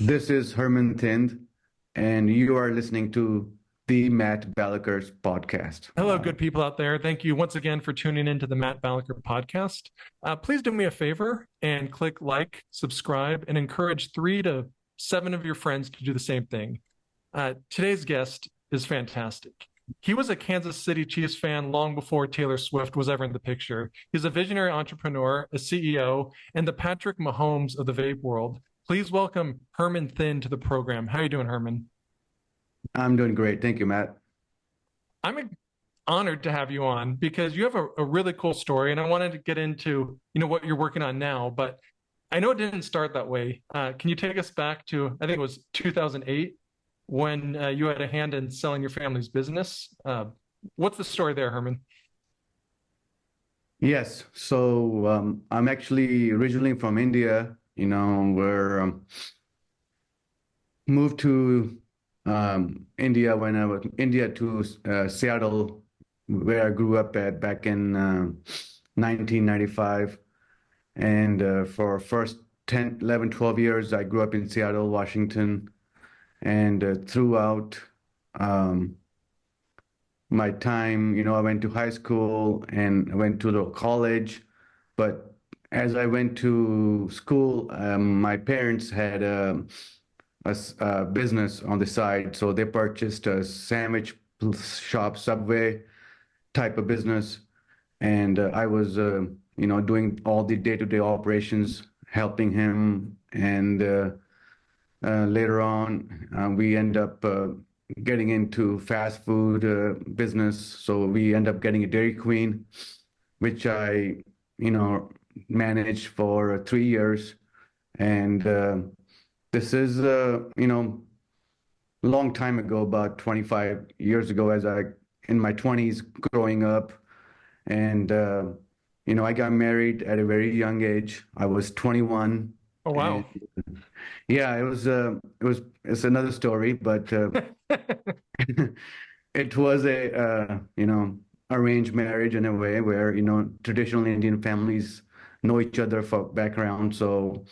This is Hermin Thind, and you are listening to the Matt Balaker's podcast. Hello, good people out there. Thank you once again for tuning into the Matt Balaker podcast. Please do me a favor and click like, subscribe, and encourage 3 to 7 of your friends to do the same thing. Today's guest is fantastic. He was a Kansas City Chiefs fan long before Taylor Swift was ever in the picture. He's a visionary entrepreneur, a CEO, and the Patrick Mahomes of the vape world. Please welcome Hermin Thind to the program. How are you doing, Hermin? I'm doing great. Thank you, Matt. I'm honored to have you on because you have a really cool story, and I wanted to get into what you're working on now. But I know it didn't start that way. Can you take us back to, I think it was 2008 when you had a hand in selling your family's business? What's the story there, Herman? Yes, so I'm actually originally from India, where moved to India when I was India to Seattle, where I grew up at back in 1995. And for first 10, 11, 12 years, I grew up in Seattle, Washington. And throughout my time, I went to high school and I went to the college. But as I went to school, my parents had a business on the side. So they purchased a sandwich shop, Subway type of business. And I was, doing all the day-to-day operations, helping him. And later on, we end up getting into fast food business. So we end up getting a Dairy Queen, which I, managed for 3 years. And this is, a long time ago, about 25 years ago, as I in my 20s growing up. And, I got married at a very young age. I was 21. Oh, And wow. yeah, it's another story, but it was a, arranged marriage in a way where, traditional Indian families know each other for background. So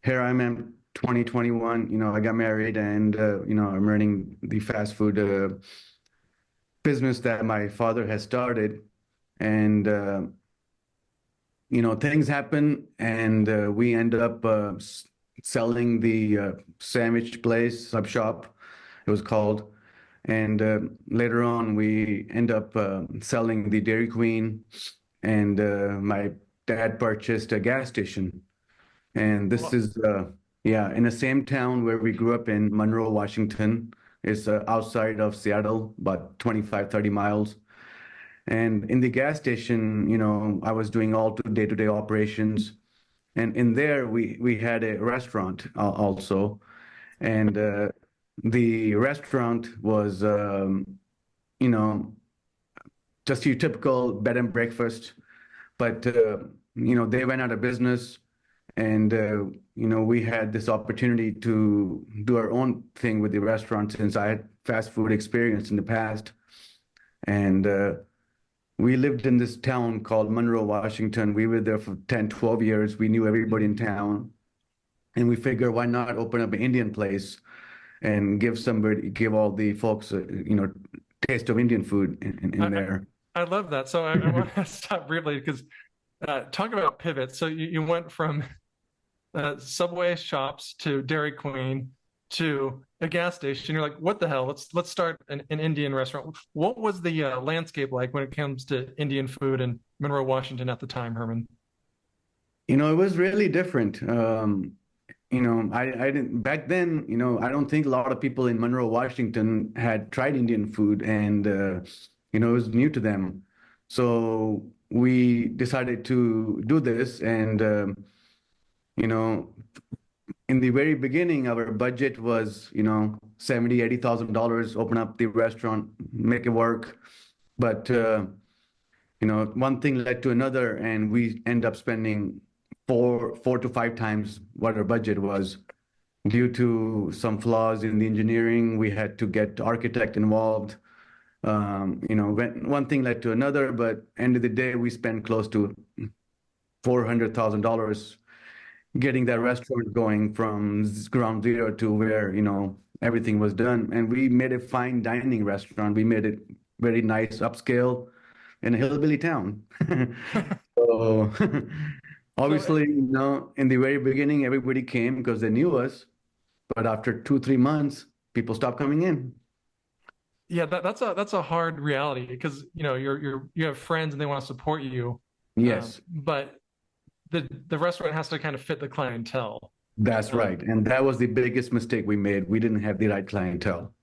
here I am, 2021, I got married and, I'm running the fast food business that my father has started. And, things happen and we end up selling the sandwich place, sub shop, it was called. And later on, we end up selling the Dairy Queen. And my dad purchased a gas station. And this Well, is, yeah, in the same town where we grew up in, Monroe, Washington. It's outside of Seattle, about 25, 30 miles. And in the gas station, I was doing all day-to-day operations. And in there, we had a restaurant also. And the restaurant was, you know, just your typical bed and breakfast. But, they went out of business. And, we had this opportunity to do our own thing with the restaurant since I had fast food experience in the past. And we lived in this town called Monroe, Washington. We were there for 10, 12 years. We knew everybody in town. And we figured, why not open up an Indian place and give all the folks, taste of Indian food in I, I there. I love that. So I want to stop briefly because talk about pivots. So you went from Subway shops to Dairy Queen to a gas station. You're like, what the hell? Let's start an Indian restaurant. What was the landscape like when it comes to Indian food in Monroe, Washington at the time, Herman? It was really different. I didn't back then, I don't think a lot of people in Monroe, Washington had tried Indian food and, it was new to them. So we decided to do this. And, you know, in the very beginning, our budget was, 70, $80,000, open up the restaurant, make it work. But, one thing led to another, and we end up spending four to five times what our budget was. Due to some flaws in the engineering, we had to get architect involved. One thing led to another, but end of the day, we spent close to $400,000 getting that restaurant going from ground zero to where, everything was done. And we made a fine dining restaurant. We made it very nice, upscale in a hillbilly town. So So obviously, in the very beginning, everybody came because they knew us. But after 2, 3 months, people stopped coming in. yeah, that's a hard reality because you have friends and they want to support you, Yes, but the restaurant has to kind of fit the clientele. that's Um, right. And that was the biggest mistake we made. We didn't have the right clientele.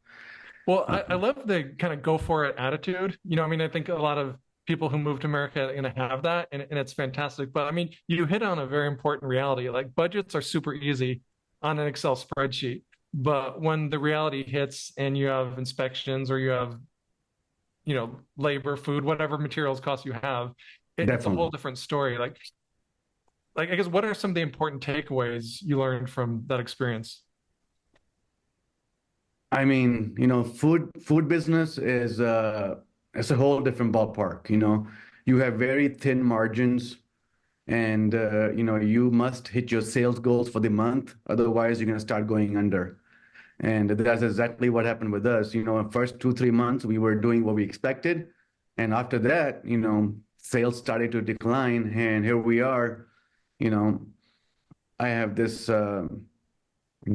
well, Uh, I love the kind of go for it attitude. I mean, I think a lot of people who move to America are going to have that, and it's fantastic. But I mean, you hit on a very important reality. Like budgets are super easy on an Excel spreadsheet, but when the reality hits and you have inspections or you have labor, food, whatever materials costs you have, it's a whole Definitely. different story. Like I guess what are some of the important takeaways you learned from that experience? I mean, food business is it's a whole different ballpark. You have very thin margins, and you must hit your sales goals for the month, otherwise you're going to start going under. And that's exactly what happened with us. First 2, 3 months we were doing what we expected, and after that, sales started to decline, and here we are. You know, I have this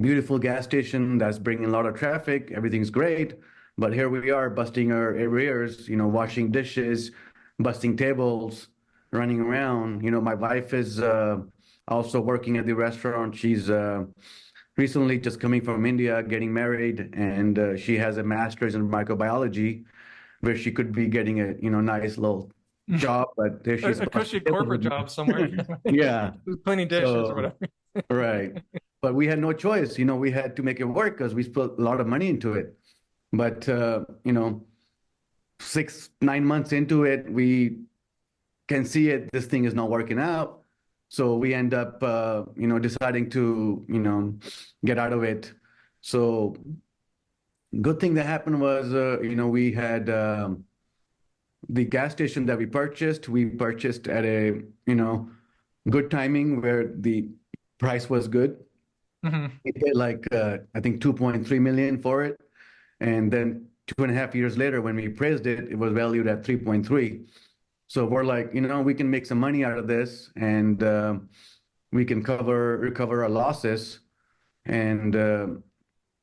beautiful gas station that's bringing a lot of traffic. Everything's great. But here we are busting our arrears, washing dishes, busting tables, running around. My wife is also working at the restaurant. She's recently just coming from India, getting married, and she has a master's in microbiology, where she could be getting a, nice little job, but there she's A busting cushy tables corporate with job somewhere, me. Yeah. cleaning dishes or So whatever. right. But we had no choice. We had to make it work because we put a lot of money into it. But, 6, 9 months into it, we can see it. This thing is not working out. So we end up, deciding to, get out of it. So good thing that happened was, we had the gas station that we purchased at a, good timing where the price was good. Mhm. We paid like I think 2.3 million for it, and then 2.5 years later, when we appraised it, it was valued at 3.3. So we're like, we can make some money out of this, and we can recover our losses, and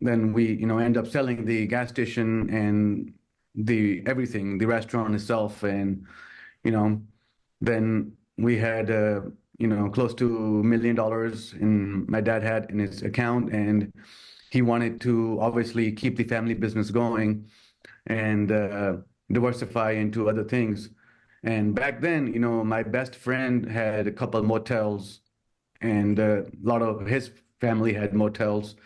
then we, end up selling the gas station and the everything, the restaurant itself, and you know, then we had close to $1 million in my dad had in his account, and he wanted to obviously keep the family business going and diversify into other things. And back then, my best friend had a couple of motels, and a lot of his family had motels.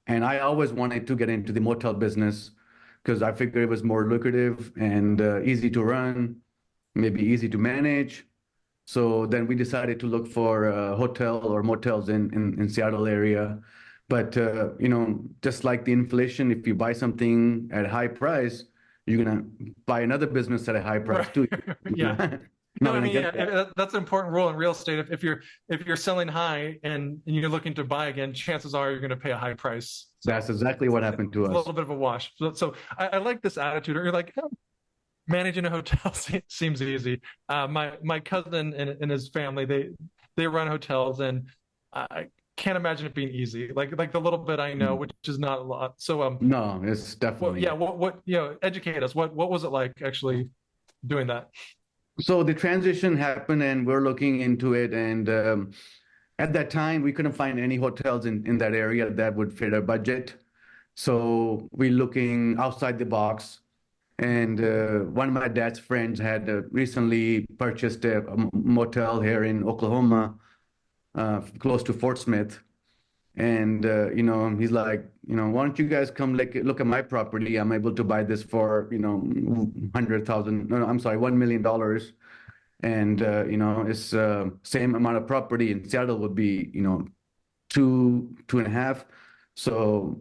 And I always wanted to get into the motel business because I figured it was more lucrative and easy to run, maybe easy to manage. So then we decided to look for a hotel or motels in Seattle area. But just like the inflation, if you buy something at a high price, you're gonna buy another business at a high price Right. too. You're Yeah. not, No, not I gonna mean, get yeah, that. that's an important rule in real estate. If you're selling high and you're looking to buy again, chances are you're going to pay a high price. That's So exactly what happened to it's a us. little bit of a wash. So I like this attitude. You're like, managing a hotel seems easy. My cousin and his family they run hotels, and I can't imagine it being easy. Like the little bit I know, which is not a lot. So No, it's well, definitely yeah, not. what educate us. What was it like actually doing that? So the transition happened, and we're looking into it. And at that time, we couldn't find any hotels in that area that would fit our budget. So we're looking outside the box. And one of my dad's friends had recently purchased a motel here in Oklahoma, close to Fort Smith. And he's like, why don't you guys come look at my property? I'm able to buy this for 100,000. No, I'm sorry, $1 million. And it's same amount of property in Seattle would be two and a half. So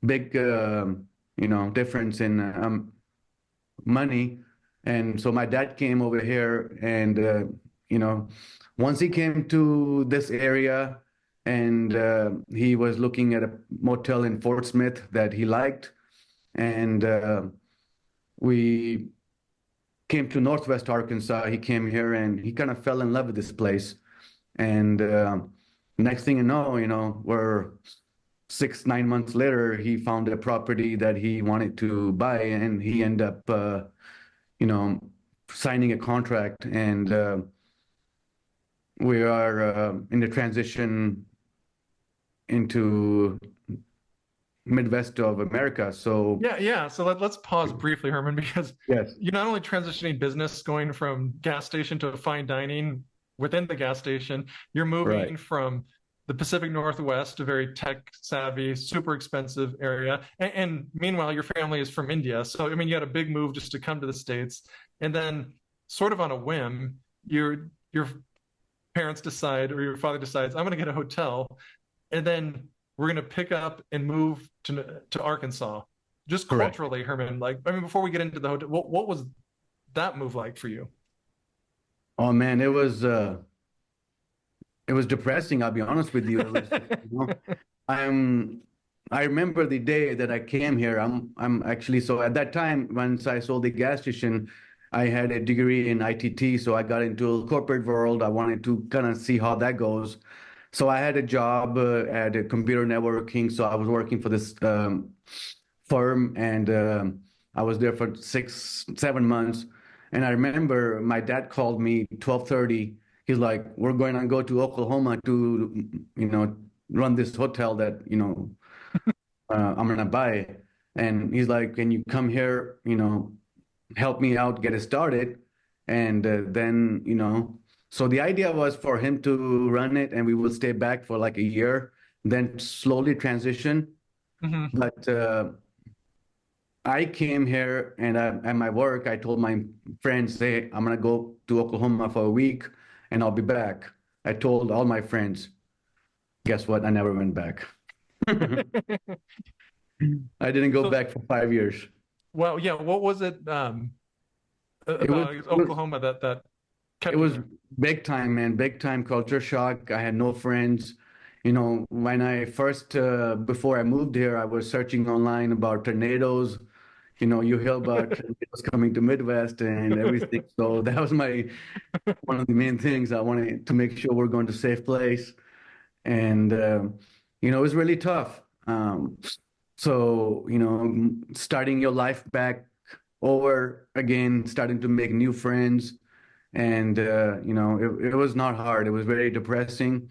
big difference in money. And so my dad came over here, and you know once he came to this area, and he was looking at a motel in Fort Smith that he liked, and we came to Northwest Arkansas. He came here and he kind of fell in love with this place. And next thing you know, we're 6, 9 months later, he found a property that he wanted to buy, and he ended up, you know, signing a contract. And we are in the transition into Midwest of America. So Yeah. So let's pause briefly, Hermin, because yes, you're not only transitioning business, going from gas station to fine dining within the gas station, you're right, moving from the Pacific Northwest, a very tech savvy, super expensive area. And meanwhile, your family is from India. So, I mean, you had a big move just to come to the States. And then, sort of on a whim, your parents decide, or your father decides, I'm going to get a hotel. And then we're going to pick up and move to Arkansas. Just correct. culturally, Hermin, like, I mean, before we get into the hotel, what was that move like for you? Oh man, it was depressing. I'll be honest with you. It was, you know, I'm. I remember the day that I came here. I'm actually so at that time once I sold the gas station, I had a degree in ITT, so I got into a corporate world. I wanted to kind of see how that goes. So I had a job at a computer networking. So I was working for this firm, and I was there for 6, 7 months. And I remember my dad called me 12:30. He's like, "We're going to go to Oklahoma to, run this hotel that I'm gonna buy." And he's like, "Can you come here? Help me out, get it started." And then, so the idea was for him to run it, and we will stay back for like a year, then slowly transition. Hmm. But I came here, and at my work, I told my friends, "Hey, I'm gonna go to Oklahoma for a week, and I'll be back." I told all my friends. Guess what? I never went back. I didn't go So, back for 5 years. well, yeah, what was it It was, about it was Oklahoma that it kept you was there? big time, man. Big time culture shock. I had no friends. When I first, before I moved here, I was searching online about tornadoes. You hear about tornadoes coming to Midwest and everything. So that was one of the main things. I wanted to make sure we're going to a safe place. And, it was really tough. So, starting your life back over again, starting to make new friends. And, it was not hard. It was very depressing.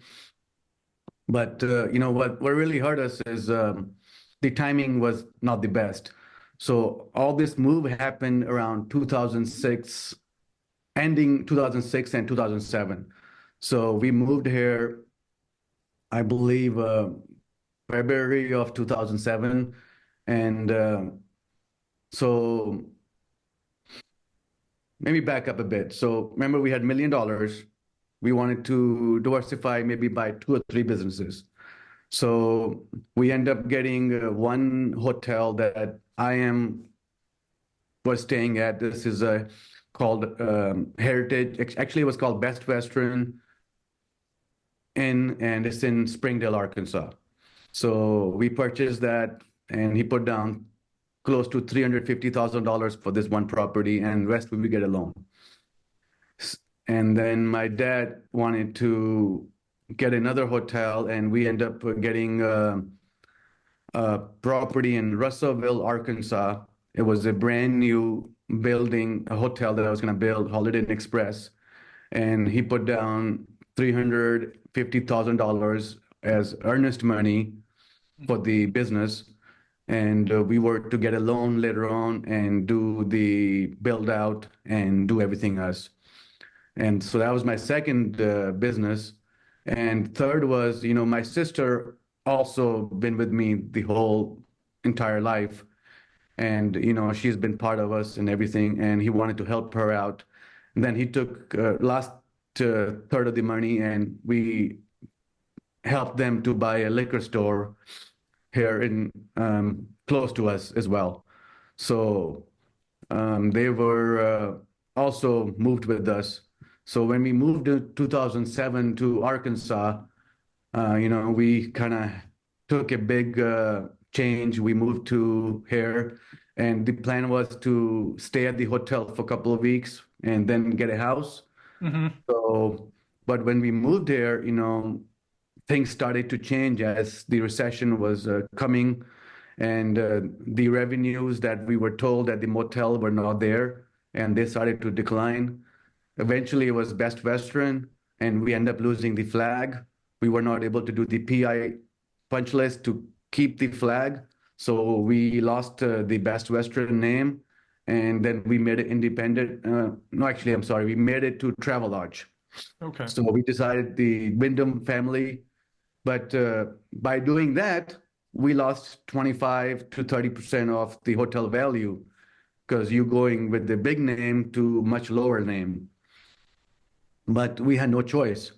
But, what really hurt us is the timing was not the best. So all this move happened around 2006, ending 2006 and 2007. So we moved here, I believe, February of 2007. And so maybe back up a bit. So remember, we had $1 million. We wanted to diversify, maybe buy 2 or 3 businesses. So we end up getting one hotel that I am was staying at. This is called Heritage. Actually, it was called Best Western Inn, and it's in Springdale, Arkansas. So we purchased that, and he put down close to $350,000 for this one property, and rest we get a loan. And then my dad wanted to get another hotel, and we end up getting a property in Russellville, Arkansas. It was a brand new building, a hotel that I was going to build, Holiday Inn Express. And he put down $350,000 as earnest money for the business. And we were to get a loan later on and do the build out and do everything else. And so that was my second business. And third was, my sister also been with me the whole entire life. And, she's been part of us and everything. And he wanted to help her out. And then he took last third of the money, and we helped them to buy a liquor store here in close to us as well. So they were also moved with us. So when we moved in 2007 to Arkansas, We kind of took a big change. We moved to here, and the plan was to stay at the hotel for a couple of weeks and then get a house. Hmm. So, but when we moved here, things started to change as the recession was coming, and the revenues that we were told at the motel were not there, and they started to decline. Eventually, it was Best Western, and we ended up losing the flag. We were not able to do the PI punch list to keep the flag, so we lost the Best Western name, and then we made it independent. No, actually, I'm sorry, we made it to Travelodge. Okay. So we decided the Wyndham family, but by doing that, we lost 25 to 30% of the hotel value because you're going with the big name to much lower name. But we had no choice.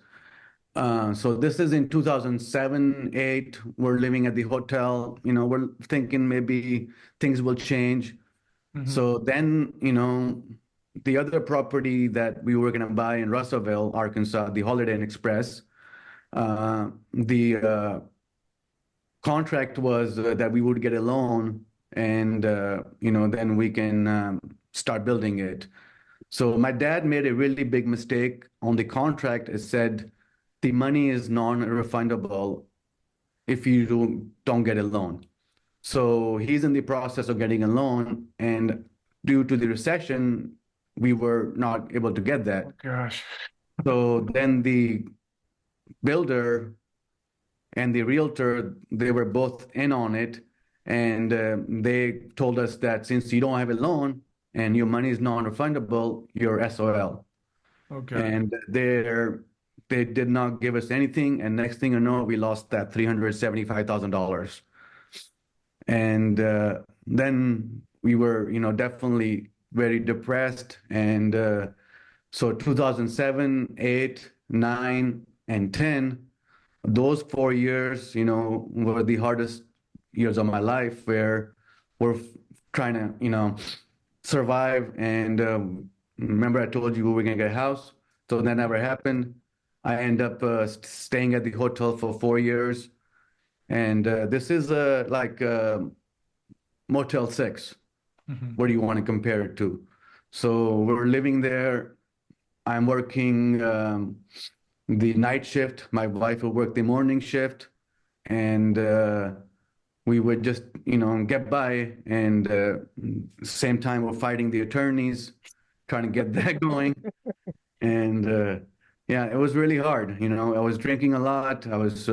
So this is in 2007, 8. We're living at the hotel. We're thinking maybe things will change. Hmm. So then, the other property that we were going to buy in Russellville, Arkansas, the Holiday Inn Express, the contract was that we would get a loan and, then we can start building it. So my dad made a really big mistake on the contract. It said the money is non-refundable if you don't get a loan. So he's in the process of getting a loan, and due to the recession, we were not able to get that. Oh gosh. So then the builder and the realtor, they were both in on it, and they told us that since you don't have a loan and your money is non-refundable, you're SOL. Okay. And they did not give us anything, and next thing you know, we lost that $375,000. And then we were, definitely very depressed. And so 2007, 8, 9, and 10, those 4 years, were the hardest years of my life where we're trying to, survive. And remember, I told you we were going to get a house. So that never happened. I end up staying at the hotel for 4 years. And this is like Motel 6. Hmm. What do you want to compare it to? So we're living there. I'm working the night shift. My wife will work the morning shift. And we would just, get by. And same time, we're fighting the attorneys, trying to get that going. And yeah, it was really hard. I was drinking a lot. I was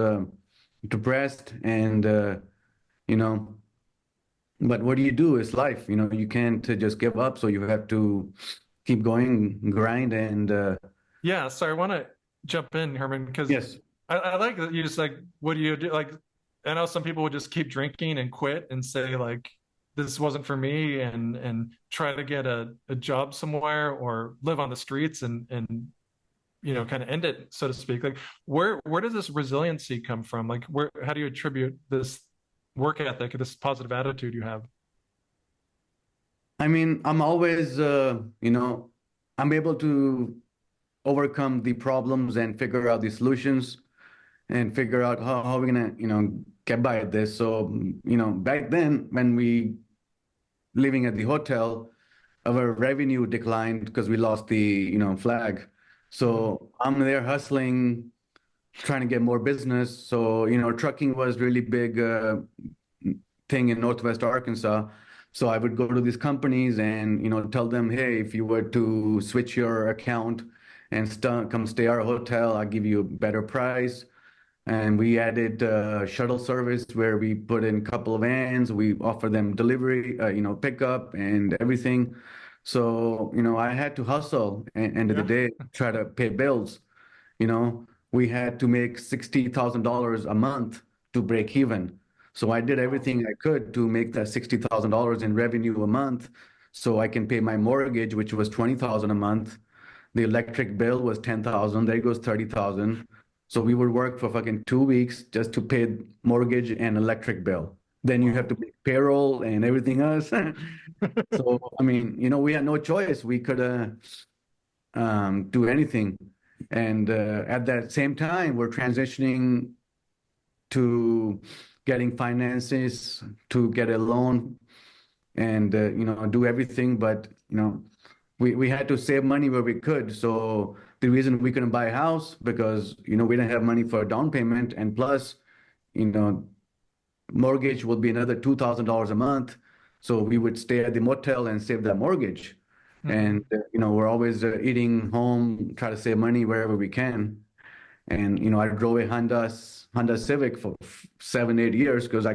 depressed. And, you know, but what do you do? It's life. You can't just give up. So you have to keep going, grind. And Yeah. So I want to jump in, Herman, because yes. I like that you just like, what do you do? Like, I know some people would just keep drinking and quit and say like, this wasn't for me, and try to get a job somewhere or live on the streets and kind of end it, so to speak. Like, where does this resiliency come from? Like, how do you attribute this work ethic, this positive attitude you have? I mean, I'm always, I'm able to overcome the problems and figure out the solutions and figure out how we're gonna, get by at this. So, back then when we living at the hotel, our revenue declined because we lost the, flag. Hmm. So I'm there hustling, trying to get more business. So, trucking was really big thing in Northwest Arkansas. So I would go to these companies and, tell them, hey, if you were to switch your account and come stay at our hotel, I'll give you a better price. And we added shuttle service where we put in a couple of vans. We offer them delivery, pickup and everything. So, I had to hustle and end of the Yeah. day, try to pay bills. We had to make $60,000 a month to break even. So I did Wow. everything I could to make that $60,000 in revenue a month so I can pay my mortgage, which was 20,000 a month. The electric bill was 10,000. There goes 30,000. So we would work for fucking 2 weeks just to pay mortgage and electric bill. Then you have Wow. to pay payroll and everything else. So, I mean, we had no choice. We could do anything. And at that same time, we're transitioning. to getting finances to get a loan and do everything. But we had to save money where we could. So the reason we couldn't buy a house because we didn't have money for a down payment, and plus you know mortgage would be another $2,000 a month. So we would stay at the motel and save that mortgage. Mm-hmm. And we're always eating home, try to save money wherever we can. And I drove a Honda Civic for 7, 8 years because I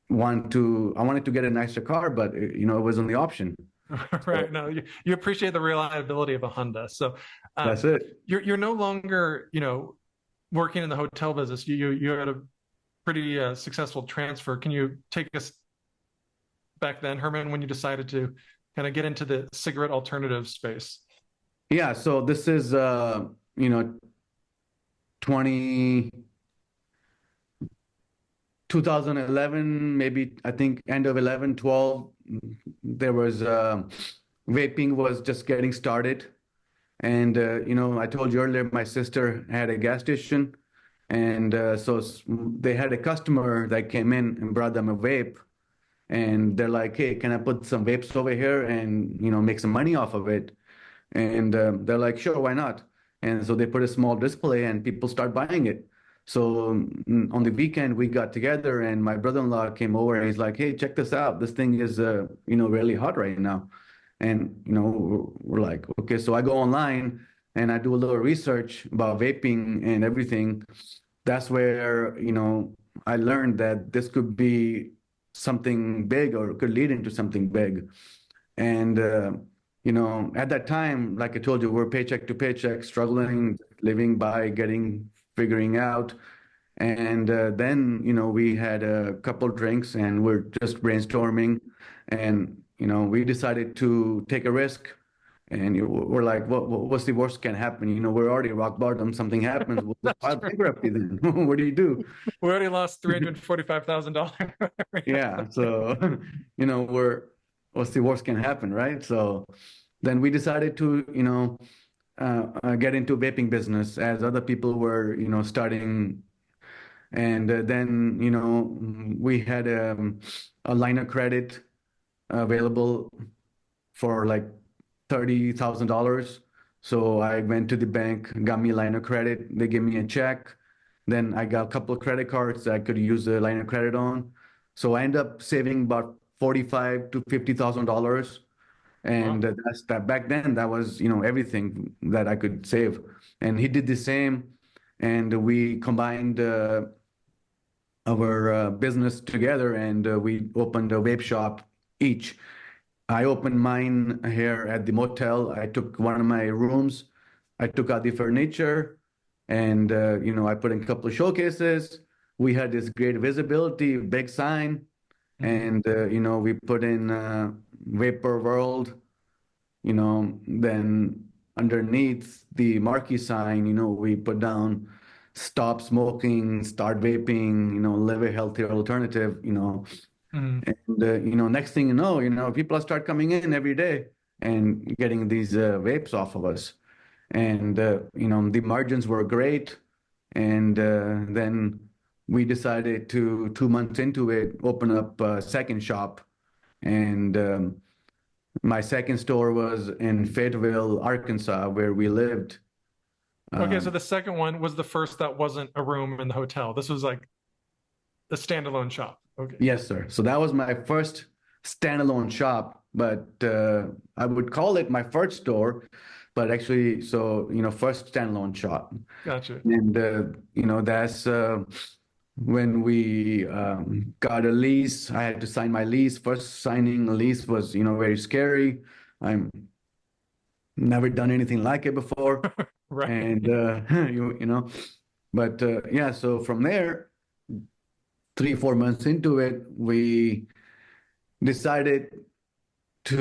wanted to get a nicer car, but it wasn't the option. Right. So No, you appreciate the reliability of a Honda. So that's it. you're no longer, working in the hotel business. You had a pretty successful transfer. Can you take us back then, Herman, when you decided to kind of get into the cigarette alternative space? Yeah. So this is 20 2011, maybe I think end of 11, 12. There was vaping was just getting started. And, I told you earlier, my sister had a gas station. And they had a customer that came in and brought them a vape. And they're like, hey, can I put some vapes over here and, make some money off of it? And they're like, sure, why not? And so they put a small display and people start buying it. So on the weekend, we got together and my brother-in-law came over and he's like, hey, check this out. This thing is, really hot right now. And, we're like, okay, so I go online and I do a little research about vaping and everything. That's where, I learned that this could be something big or could lead into something big. And, at that time, like I told you, we're paycheck to paycheck, struggling, living by figuring out. And then, we had a couple drinks and we're just brainstorming. And, we decided to take a risk. And we're like, what's the worst can happen? We're already rock bottom. Something happens. We'll just That's file true. bankruptcy then. What do you do? We already lost $345,000. Yeah. So, what's the worst can happen, right? So then we decided to, get into vaping business as other people were, starting. And then, we had a line of credit available for like $30,000. So I went to the bank, got me a line of credit. They gave me a check. Then I got a couple of credit cards that I could use the line of credit on. So I ended up saving about 45 to $50,000. And Wow. that's that back then, that was, everything that I could save. And he did the same. And we combined our business together and we opened a vape shop each. I opened mine here at the motel. I took one of my rooms, I took out the furniture, and I put in a couple of showcases. We had this great visibility, big sign, Mhm. and we put in Vapor World. Then underneath the marquee sign, we put down stop smoking, start vaping, live a healthier alternative, Mhm. and next thing people start coming in every day and getting these vapes off of us. And the margins were great. And then we decided to 2 months into it open up a second shop. And my second store was in Fayetteville, Arkansas, where we lived. Okay, so Um, the second one was the first that wasn't a room in the hotel. This was like a standalone shop. Okay. yes, sir. So that was my first standalone shop, but I would call it my first store, but actually, so first standalone shop. Gotcha. And that's when we got a lease. I had to sign my lease. First signing a lease was very scary. I'm never done anything like it before, Right. and but yeah. So from there, 3, 4 months into it, we decided to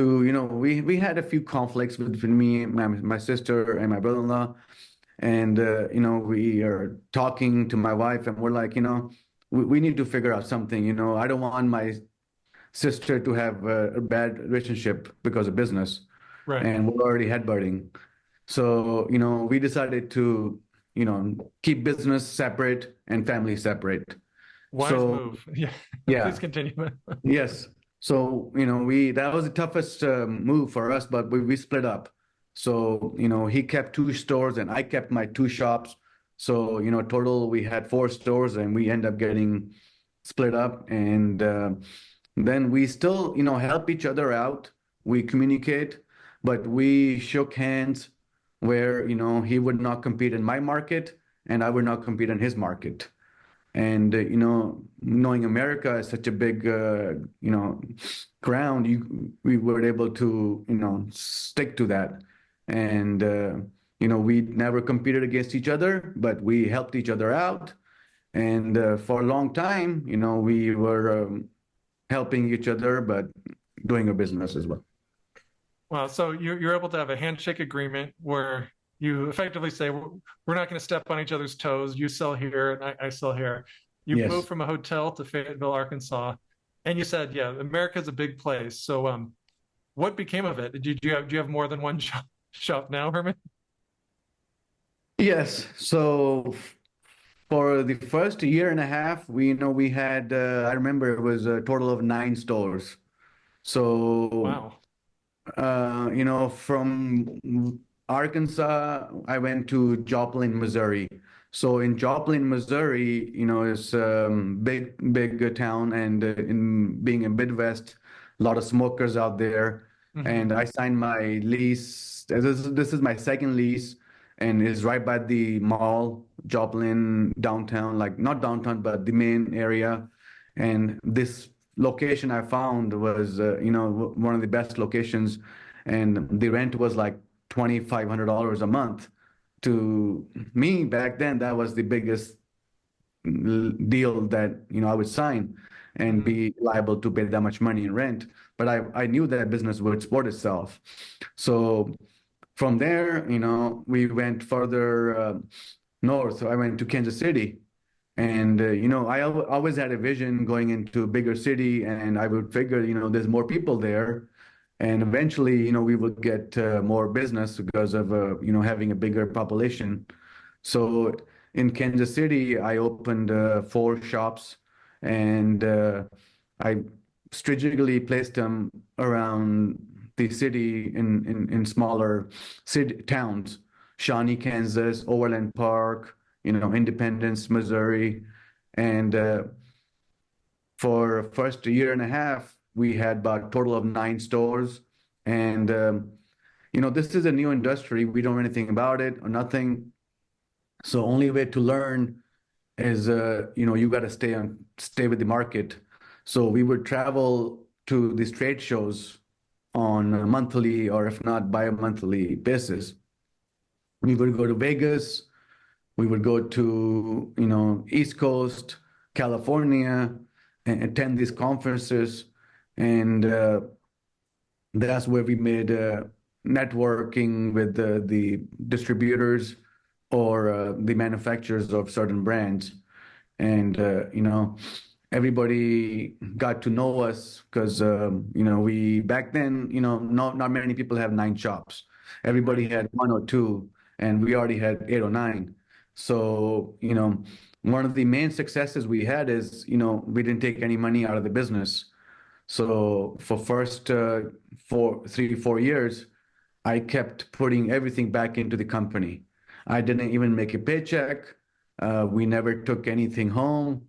we had a few conflicts between me, my sister, and my brother-in-law. And we are talking to my wife and we're like, we need to figure out something. I don't want my sister to have a bad relationship because of business, Right. and we're already headbutting. So we decided to keep business separate and family separate. Wise So move. Yeah. Please yeah, continue. yes. So, we that was the toughest move for us, but we split up. So, he kept two stores and I kept my two shops. So, total we had four stores and we end up getting split up. And then we still, help each other out. We communicate, but we shook hands where, he would not compete in my market and I would not compete in his market. And knowing America is such a big ground, we were able to stick to that. And we never competed against each other, but we helped each other out. And for a long time, we were helping each other, but doing a business as well. Wow. So you're able to have a handshake agreement where you effectively say, we're not going to step on each other's toes. You sell here and I sell here. You moved Yes. from a hotel to Fayetteville, Arkansas. And you said, yeah, America's a big place. So what became of it? Do you have more than one shop now, Herman? Yes. So for the first year and a half, we had, I remember it was a total of 9 stores. So Wow. from Arkansas, I went to Joplin, Missouri. So in Joplin, Missouri, it's big town, and in being in Midwest, a lot of smokers out there. Hmm. And I signed my lease. This is my second lease, and it's right by the mall, Joplin downtown, like not downtown, but the main area. And this location I found was, one of the best locations, and the rent was like $2,500 a month. To me back then, that was the biggest deal that I would sign and Hmm. be liable to pay that much money in rent. But I knew that business would support itself. So from there, we went further north. So I went to Kansas City. And, always had a vision going into a bigger city, and I would figure, there's more people there. And eventually, we would get more business because of, having a bigger population. So in Kansas City, I opened 4 shops, and I strategically placed them around the city in smaller city towns, Shawnee, Kansas, Overland Park, Independence, Missouri. And for first year and a half, we had about a total of 9 stores. And, this is a new industry. We don't know anything about it or nothing. So only way to learn is, you got to stay with the market. So we would travel to these trade shows on a monthly or if not bi-monthly basis. We would go to Vegas. We would go to, East Coast, California, and attend these conferences. And that's where we made networking with the distributors or the manufacturers of certain brands. And, everybody got to know us because, we back then, not many people have 9 shops. Right. Everybody had one or two, and we already had 8 or 9. So, one of the main successes we had is, we didn't take any money out of the business. So for first 4 years, I kept putting everything back into the company. I didn't even make a paycheck. We never took anything home.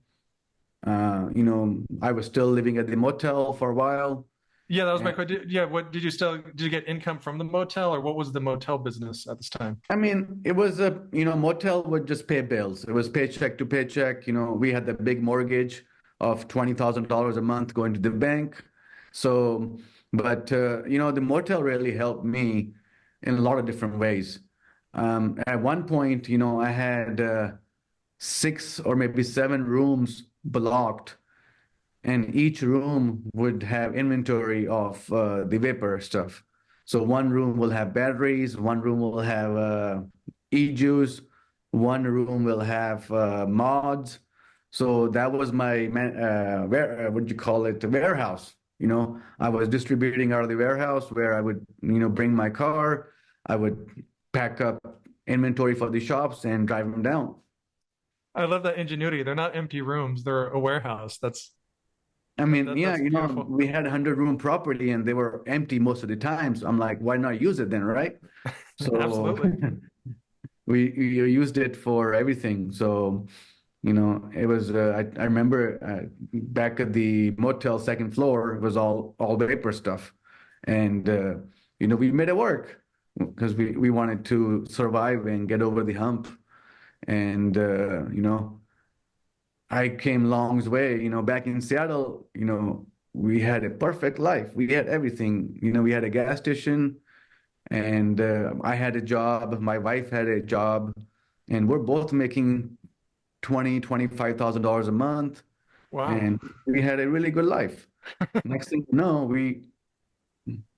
I was still living at the motel for a while. Yeah, that was my And question. Yeah, what did you get income from the motel, or what was the motel business at this time? I mean, it was motel would just pay bills. It was paycheck to paycheck. We had the big mortgage of $20,000 a month going to the bank. So, but, the motel really helped me in a lot of different ways. At one point, I had 6 or maybe 7 rooms blocked, and each room would have inventory of the vapor stuff. So one room will have batteries, one room will have e-juice, one room will have mods. So that was my what do you call it, warehouse. I was distributing out of the warehouse where I would, bring my car. I would pack up inventory for the shops and drive them down. I love that ingenuity. They're not empty rooms; they're a warehouse. I mean, yeah, That's beautiful. we had a 100-room property and they were empty most of the time. So I'm like, why not use it then, right? So Absolutely. we used it for everything. So, it was, I remember back at the motel second floor, it was all vapor stuff. And, we made it work because we wanted to survive and get over the hump. And, I came long way, back in Seattle, we had a perfect life. We had everything. We had a gas station and I had a job. My wife had a job and we're both making $25,000 a month. Wow. And we had a really good life. Next thing you know, we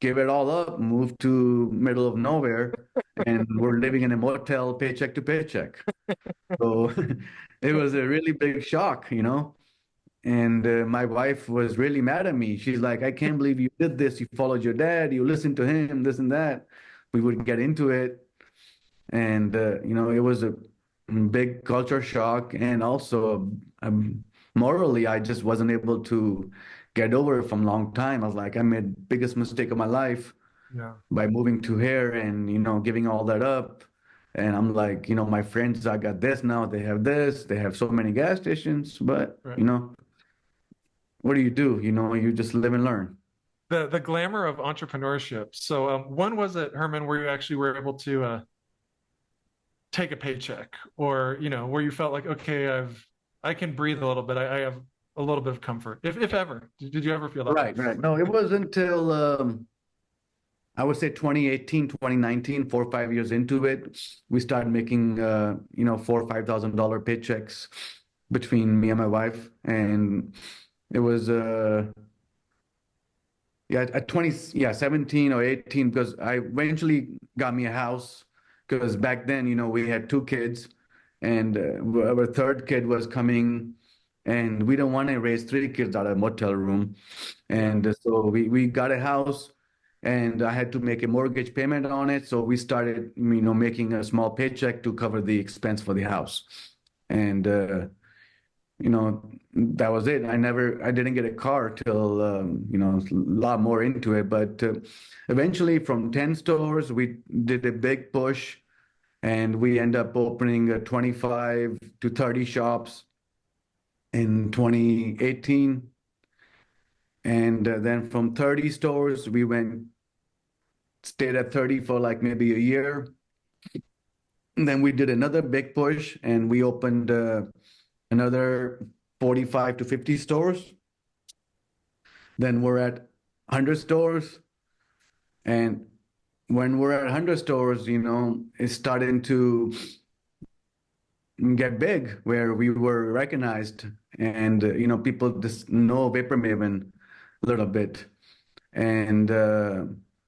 gave it all up, moved to middle of nowhere, and we're living in a motel paycheck to paycheck. So it was a really big shock. And my wife was really mad at me. She's like, I can't believe you did this. You followed your dad, you listened to him, this and that. We would get into it. And, it was a big culture shock. And also, morally, I just wasn't able to get over it from a long time. I was like, I made biggest mistake of my life Yeah. by moving to here and, giving all that up. And I'm like, my friends, I got this now. They have this. They have so many gas stations. But, Right. what do? You just live and learn. The glamour of entrepreneurship. So, when was it, Herman, where you actually were able to take a paycheck, or where you felt like, okay, I can breathe a little bit. I have a little bit of comfort, if ever. Did you ever feel that way? Right, right. No, it wasn't until I would say 2018, 2019, 4 or 5 years into it, we started making $4,000 or $5,000 paychecks between me and my wife, and it was yeah at 20 yeah 17 or 18 because I eventually got me a house because back then we had two kids and our third kid was coming and we don't want to raise three kids out of a motel room. Yeah. And so we got a house and I had to make a mortgage payment on it. So we started, making a small paycheck to cover the expense for the house. And, that was it. I didn't get a car till, a lot more into it. But eventually from 10 stores, we did a big push and we end up opening 25 to 30 shops in 2018. And then from 30 stores, stayed at 30 for like maybe a year. And then we did another big push and we opened another 45 to 50 stores. Then we're at 100 stores. And when we're at 100 stores, it's starting to get big where we were recognized and, people just know Vapor Maven a little bit. And,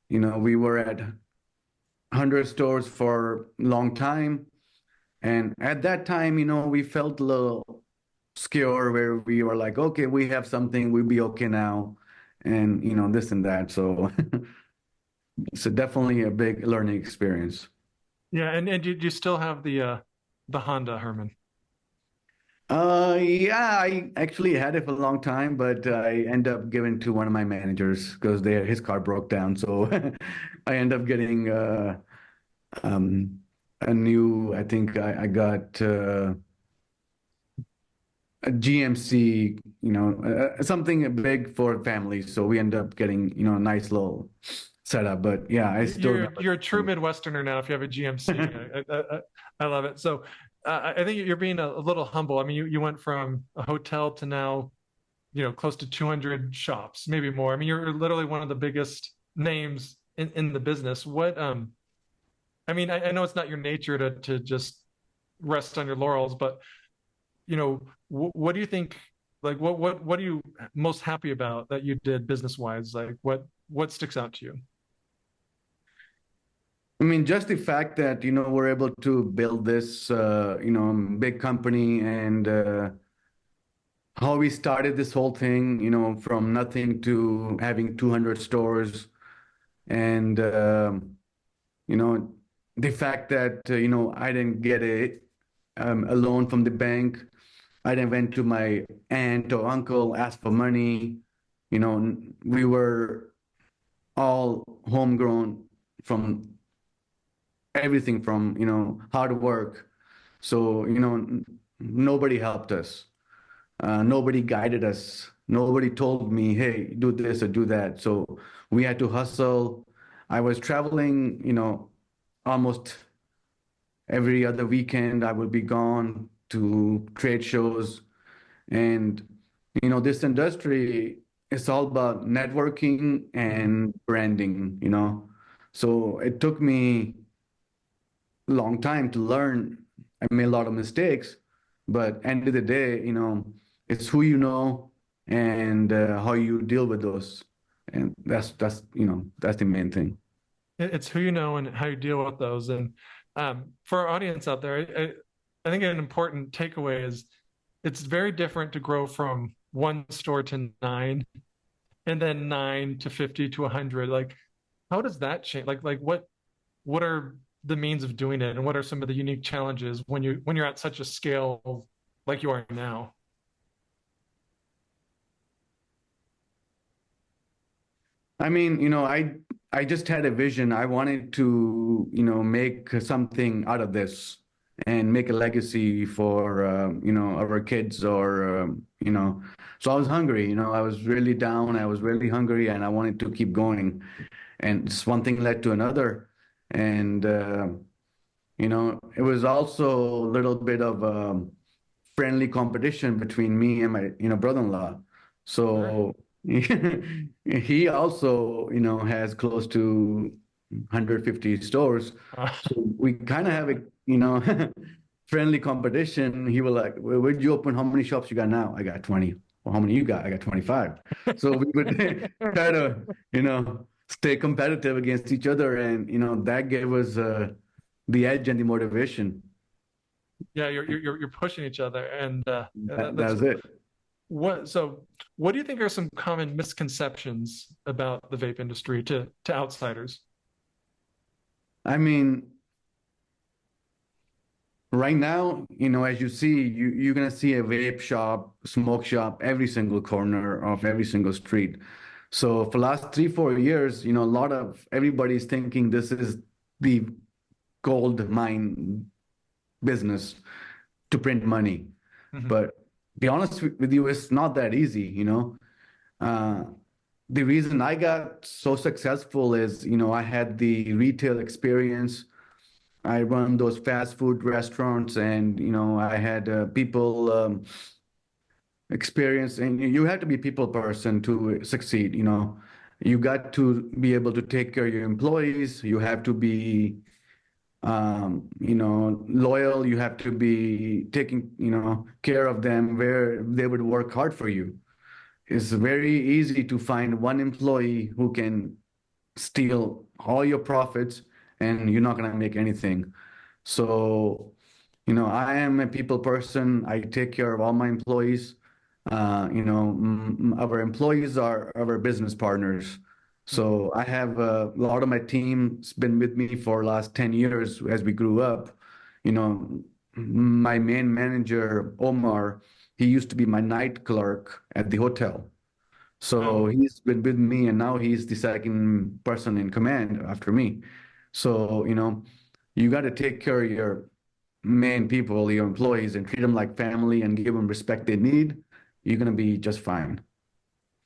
we were at 100 stores for a long time. And at that time, we felt a little scared where we were like, okay, we have something, we'll be okay now. And, this and that. So it's definitely a big learning experience. Yeah, and you still have the Honda, Herman. Yeah, I actually had it for a long time, but I end up giving to one of my managers because his car broke down. So I end up getting um, a new. I think I got a GMC. Something big for families. So we end up getting a nice little setup. But yeah, I still You're remember. you're a true Midwesterner now if you have a GMC. I love it. So I think you're being a little humble. I mean, you went from a hotel to now, close to 200 shops, maybe more. I mean, you're literally one of the biggest names in the business. I mean, I know it's not your nature to just rest on your laurels, but what do you think? Like, what are you most happy about that you did business wise? Like, what sticks out to you? I mean, just the fact that, we're able to build this, big company and how we started this whole thing, from nothing to having 200 stores and, you know, the fact that, I didn't get a loan from the bank. I then went to my aunt or uncle, asked for money. We were all homegrown from everything from, hard work. So, nobody helped us. Nobody guided us. Nobody told me, hey, do this or do that. So we had to hustle. I was traveling, almost every other weekend. I would be gone to trade shows. And, this industry is all about networking and branding. So it took me a long time to learn. I made a lot of mistakes, but end of the day, it's who you know and how you deal with those. And that's the main thing. It's who you know and how you deal with those. And for our audience out there, I think an important takeaway is it's very different to grow from one store to nine, and then nine to 50 to 100. Like, how does that change? Like what are the means of doing it, and what are some of the unique challenges when you're at such a scale like you are now? I mean, I just had a vision. I wanted to, make something out of this and make a legacy for, our kids or, so I was hungry, I was really down. I was really hungry and I wanted to keep going. And just one thing led to another. And, it was also a little bit of friendly competition between me and my, brother-in-law. Sure. So he also, has close to 150 stores. So we kind of have a, friendly competition. He was like, where'd you open? How many shops you got now? I got 20. Well, how many you got? I got 25. So we would try to, stay competitive against each other. And, that gave us the edge and the motivation. Yeah, you're pushing each other, and That that's was it. what. So, what do you think are some common misconceptions about the vape industry to outsiders? I mean, right now, as you see, you're gonna see a vape shop, smoke shop, every single corner of every single street. So for last 3, 4 years, a lot of everybody's thinking this is the gold mine business to print money. Hmm. But be honest with you, it's not that easy. Uh, the reason I got so successful is, I had the retail experience. I run those fast food restaurants, and I had people experience, and you have to be a people person to succeed. You got to be able to take care of your employees. You have to be loyal. You have to be taking, care of them where they would work hard for you. It's very easy to find one employee who can steal all your profits and you're not going to make anything. So, I am a people person. I take care of all my employees. Our employees are our business partners. Hmm. So I have a lot of my team's been with me for last 10 years as we grew up. You know, my main manager, Omar, he used to be my night clerk at the hotel. Wow. So he's been with me and now he's the second person in command after me. So, you got to take care of your main people, your employees, and treat them like family and give them respect they need. You're going to be just fine.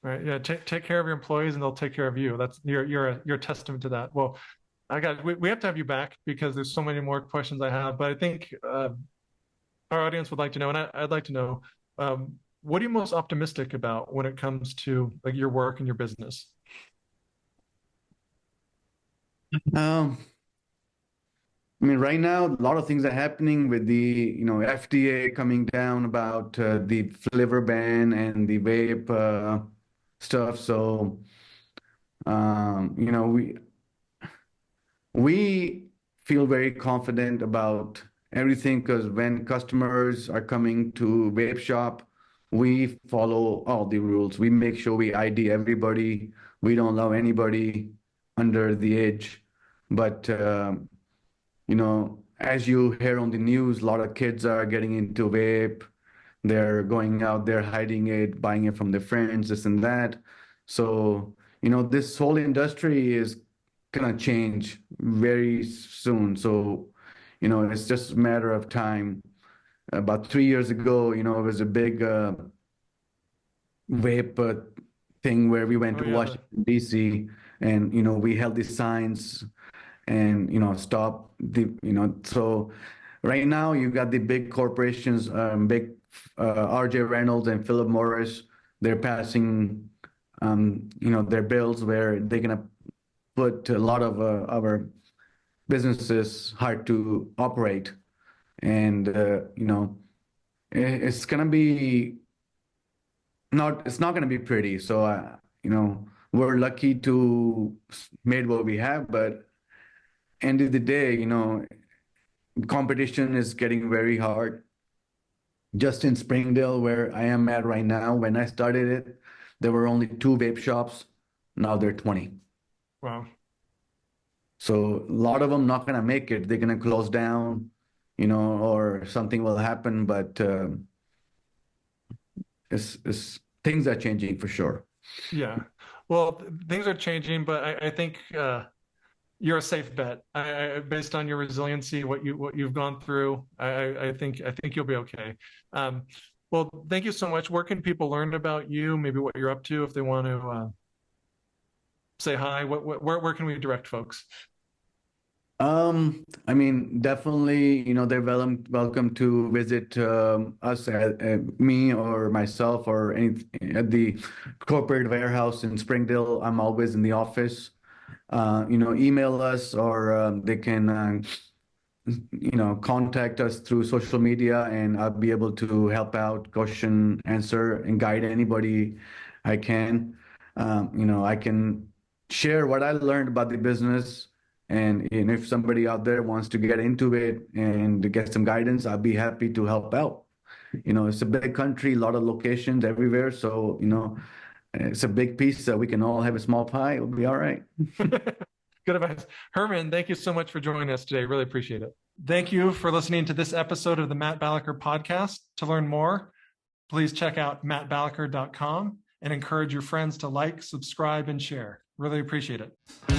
Right. Yeah. Take care of your employees, and they'll take care of you. That's you're a testament to that. Well, we have to have you back because there's so many more questions I have. But I think our audience would like to know, and I'd like to know, what are you most optimistic about when it comes to like your work and your business? Um, I mean, right now, a lot of things are happening with the, FDA coming down about the flavor ban and the vape stuff. So, we feel very confident about everything because when customers are coming to vape shop, we follow all the rules. We make sure we ID everybody. We don't allow anybody under the age. But as you hear on the news, a lot of kids are getting into vape. They're going out there hiding it, buying it from their friends, this and that. So, this whole industry is gonna change very soon. So, it's just a matter of time. About 3 years ago, it was a big vape thing where we went Oh to yeah, Washington, D.C., and, we held these signs and, stop so right now you got the big corporations, big RJ Reynolds and Philip Morris, they're passing, their bills where they're going to put a lot of our businesses hard to operate. And, it's going to be it's not going to be pretty. So, we're lucky to made what we have, but end of the day, competition is getting very hard. Just in Springdale, where I am at right now, when I started it, there were only 2 vape shops. Now there are 20. wow. So a lot of them not going to make it. They're going to close down, or something will happen. But it's things are changing for sure. Yeah. Well, things are changing, but I think you're a safe bet. Based on your resiliency, what you've gone through, I think you'll be okay. Well, thank you so much. Where can people learn about you? Maybe what you're up to if they want to say hi. Where can we direct folks? I mean, definitely, they're welcome to visit us me or myself or any at the corporate warehouse in Springdale. I'm always in the office. Email us, or they can contact us through social media, and I'll be able to help out, question, answer, and guide anybody I can. I can share what I learned about the business, and if somebody out there wants to get into it and to get some guidance, I'll be happy to help out. It's a big country, a lot of locations everywhere, so it's a big piece that we can all have a small pie. It'll be all right. Good advice. Hermin, thank you so much for joining us today. Really appreciate it. Thank you for listening to this episode of the Matt Balaker podcast. To learn more, please check out mattbalaker.com and encourage your friends to like, subscribe, and share. Really appreciate it.